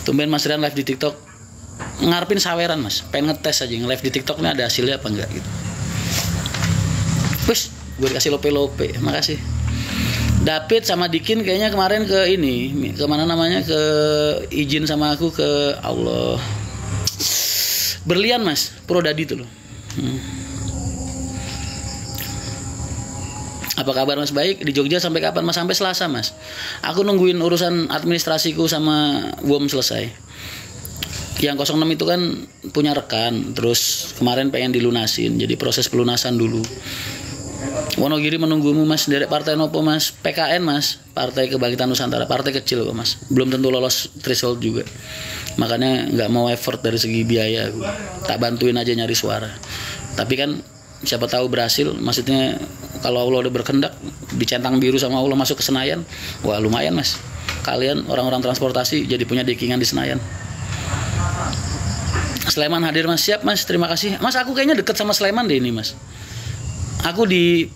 Tumben Mas Rian live di TikTok. Ngarepin saweran Mas, pengen ngetes aja live di TikTok ini ada hasilnya apa enggak gitu. Wes, gue dikasih lope-lope, makasih. David sama Dikin kayaknya kemarin ke ini, kemana namanya, ke izin sama aku ke Allah. Berlian Mas, Prodadi tuh loh. Apa kabar Mas? Baik. Di Jogja sampai kapan Mas? Sampai Selasa Mas. Aku nungguin urusan administrasiku sama WOM selesai. Yang 06 itu kan punya rekan, terus kemarin pengen dilunasin, jadi proses pelunasan dulu. Wonogiri menunggumu Mas. Derek partai nopo Mas? PKN Mas, Partai Kebangkitan Nusantara, partai kecil kok Mas, belum tentu lolos threshold juga, makanya nggak mau effort dari segi biaya, aku tak bantuin aja nyari suara. Tapi kan siapa tahu berhasil, maksudnya kalau Allah udah berkehendak dicentang biru sama Allah masuk ke Senayan, wah lumayan Mas, kalian orang-orang transportasi jadi punya dekingan di Senayan. Sleman hadir Mas, siap Mas, terima kasih Mas. Aku kayaknya deket sama Sleman deh ini Mas. Aku di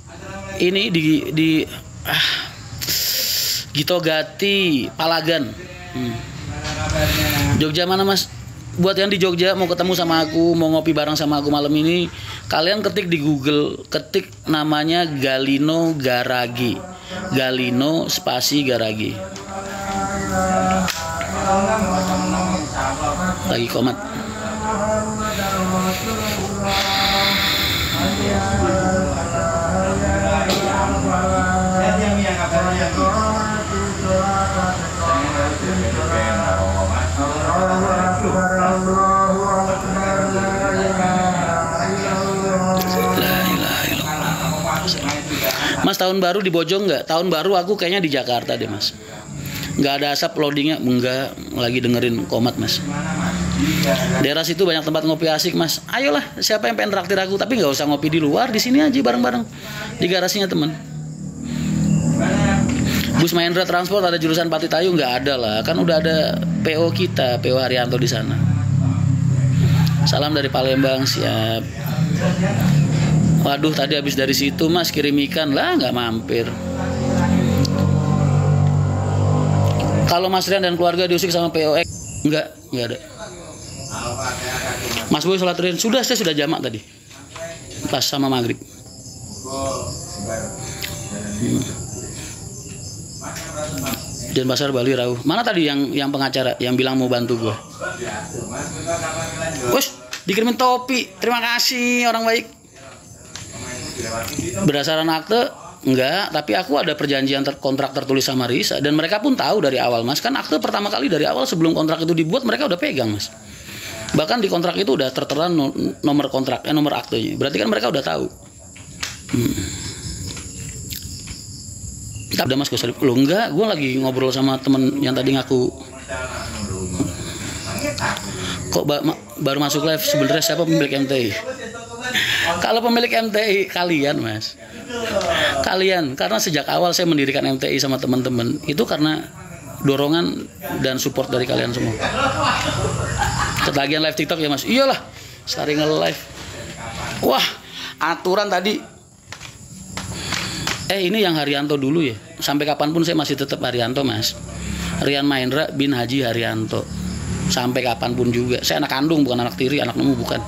Gito Gati Palagan. Jogja mana Mas? Buat yang di Jogja mau ketemu sama aku, mau ngopi bareng sama aku malam ini, kalian ketik di Google, ketik namanya Galino Garagi. Galino spasi Garagi. Lagi komat. Mas, tahun baru di Bojong nggak? Tahun baru aku kayaknya di Jakarta deh Mas. Nggak ada asap loadingnya, enggak, lagi dengerin komat Mas. Daerah situ banyak tempat ngopi asik Mas. Ayolah, siapa yang pengen traktir aku, tapi nggak usah ngopi di luar, di sini aja bareng-bareng di garasinya temen. Bus Mahendra Transport ada jurusan Pati Tayu? Nggak ada lah, kan udah ada PO kita, PO Haryanto di sana. Salam dari Palembang, siap. Waduh, tadi habis dari situ Mas kirim ikan lah, nggak mampir. Kalau Mas Rian dan keluarga diusik sama POX? Nggak ada. Mas Boy sholat Rian? Sudah, saya sudah jamak tadi pas sama maghrib. Dan Pasar Bali Rauh. Mana tadi yang pengacara yang bilang mau bantu gue? Wes, dikirimin topi. Terima kasih orang baik. Berdasarkan akte enggak, tapi aku ada perjanjian kontrak tertulis sama Risa dan mereka pun tahu dari awal Mas. Kan akte pertama kali dari awal sebelum kontrak itu dibuat mereka udah pegang Mas. Bahkan di kontrak itu udah tertera nomor kontrak, nomor aktenya. Berarti kan mereka udah tahu. Udah Mas Gosali, lo enggak, gue lagi ngobrol sama temen yang tadi ngaku. Kok baru masuk live, sebenarnya siapa pemilik MTI? Kalau pemilik MTI kalian Mas, kalian, karena sejak awal saya mendirikan MTI sama teman-teman itu karena dorongan dan support dari kalian semua. Ketagihan live TikTok ya Mas? Iyalah, sering nge-live. Wah, aturan tadi. Ini yang Haryanto dulu ya. Sampai kapanpun saya masih tetap Haryanto Mas. Rian Mahendra bin Haji Haryanto. Sampai kapanpun juga. Saya anak kandung, bukan anak tiri, anak nemu bukan.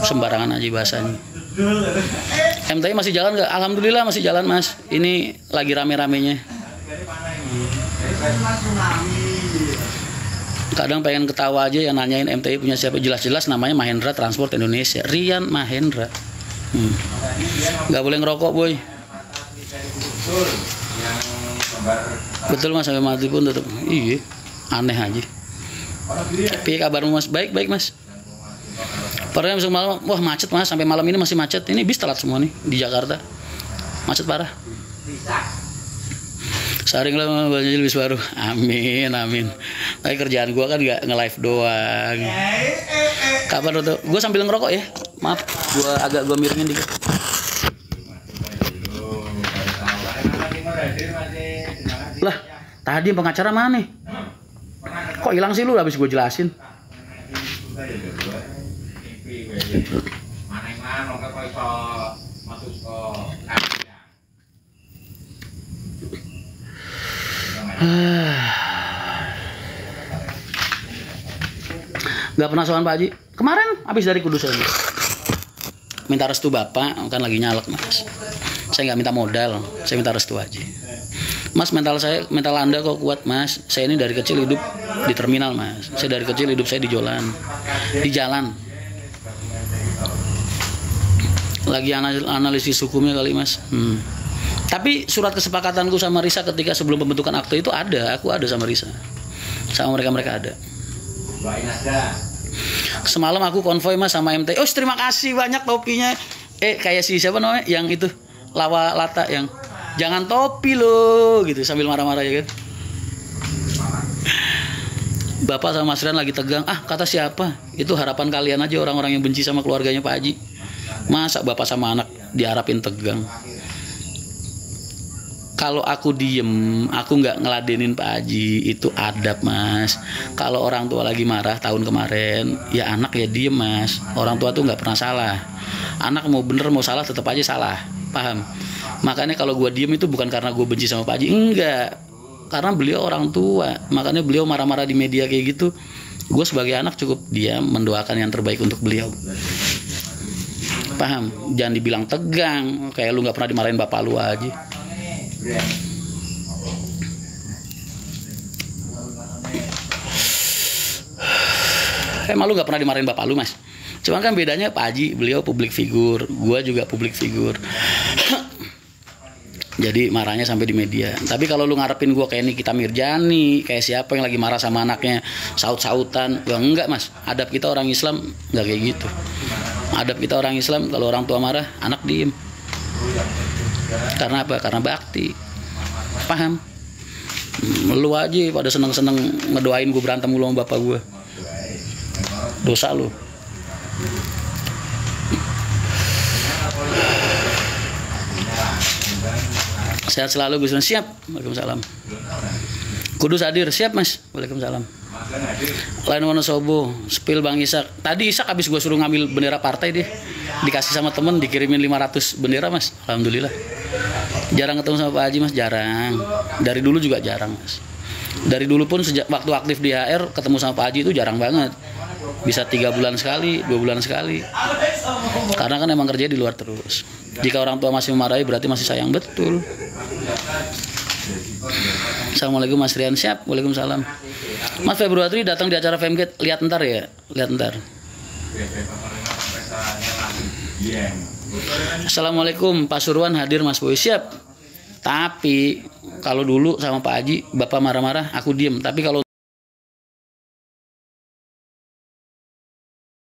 Sembarangan aja bahasanya. MTI masih jalan nggak? Alhamdulillah masih jalan Mas. Ini lagi rame-ramenya. Kadang pengen ketawa aja yang nanyain MTI punya siapa. Jelas-jelas namanya Mahendra Transport Indonesia. Rian Mahendra. Nggak boleh ngerokok boy. Betul Mas, sampai mati pun tetap. Iya, aneh aja. Tapi kabarmu Mas? Baik Mas. Padahal besok malam, wah macet Mas, sampai malam ini masih macet. Ini bis telat semua nih di Jakarta, macet parah. Saring lah banyak bis baru, amin. Tapi kerjaan gue kan nggak nge-live doang. Kapan tuh? Gue sambil ngerokok ya, maaf, gue miringin dikit. Lah, tadi pengacara mana nih? Kok hilang sih lu? Habis gue jelasin. Nggak pernah sowan Pak Haji. Kemarin habis dari Kudus aja. Minta restu Bapak, kan lagi nyalek Mas. Saya nggak minta modal, saya minta restu aja. Mas, mental Anda kok kuat Mas. Saya ini dari kecil hidup di terminal Mas. Saya dari kecil hidup saya di jalan. Lagi analisis hukumnya kali Mas. Tapi surat kesepakatanku sama Risa ketika sebelum pembentukan akte itu ada. Aku ada sama Risa. Sama mereka ada. Semalam aku konvoy Mas sama MT. Oh, terima kasih banyak topinya. Kayak si siapa namanya? Yang itu Lawa Lata yang jangan topi loh gitu sambil marah-marah ya kan. Bapak sama Mas Rian lagi tegang. Kata siapa? Itu harapan kalian aja, orang-orang yang benci sama keluarganya Pak Haji. Masa bapak sama anak diharapin tegang? Kalau aku diem, aku nggak ngeladenin Pak Haji, itu adab Mas. Kalau orang tua lagi marah tahun kemarin, ya anak ya diem Mas. Orang tua tuh nggak pernah salah. Anak mau bener mau salah tetap aja salah, paham? Makanya kalau gue diem itu bukan karena gue benci sama Pak Haji, enggak. Karena beliau orang tua, makanya beliau marah-marah di media kayak gitu. Gue sebagai anak cukup diam, mendoakan yang terbaik untuk beliau. Paham? Jangan dibilang tegang, kayak lu nggak pernah dimarahin bapak lu aja. Emang lu nggak pernah dimarahin bapak lu Mas? Cuman kan bedanya Pak Haji, beliau publik figur, gue juga publik figur. Jadi marahnya sampai di media. Tapi kalau lu ngarepin gue kayak Nikita Mirjani, kayak siapa yang lagi marah sama anaknya, saut-sautan, ya enggak Mas. Adab kita orang Islam nggak kayak gitu. Adab kita orang Islam kalau orang tua marah, anak diem. Karena apa? Karena bakti. Paham? Lu aja pada seneng-seneng ngedoain gue berantem mulu sama bapak gue. Dosa lu. Sehat selalu Gus. Siap. Waalaikumsalam. Kudus hadir. Siap Mas. Waalaikumsalam. Lain Wonosobo, Spil Bang Isak. Tadi Isak habis gue suruh ngambil bendera partai deh. Dikasih sama temen, dikirimin 500 bendera Mas. Alhamdulillah. Jarang ketemu sama Pak Haji Mas, jarang. Dari dulu juga jarang Mas. Dari dulu pun sejak waktu aktif di HR ketemu sama Pak Haji itu jarang banget. Bisa 3 bulan sekali, 2 bulan sekali. Karena kan emang kerja di luar terus. Jika orang tua masih memarahi berarti masih sayang betul. Assalamualaikum Mas Rian. Siap. Waalaikumsalam. Mas Februari datang di acara Femgate. Lihat ntar ya. Lihat ntar. Assalamualaikum Pak Surwan hadir Mas Boy. Siap. Tapi kalau dulu sama Pak Haji bapak marah-marah aku diem. Tapi kalau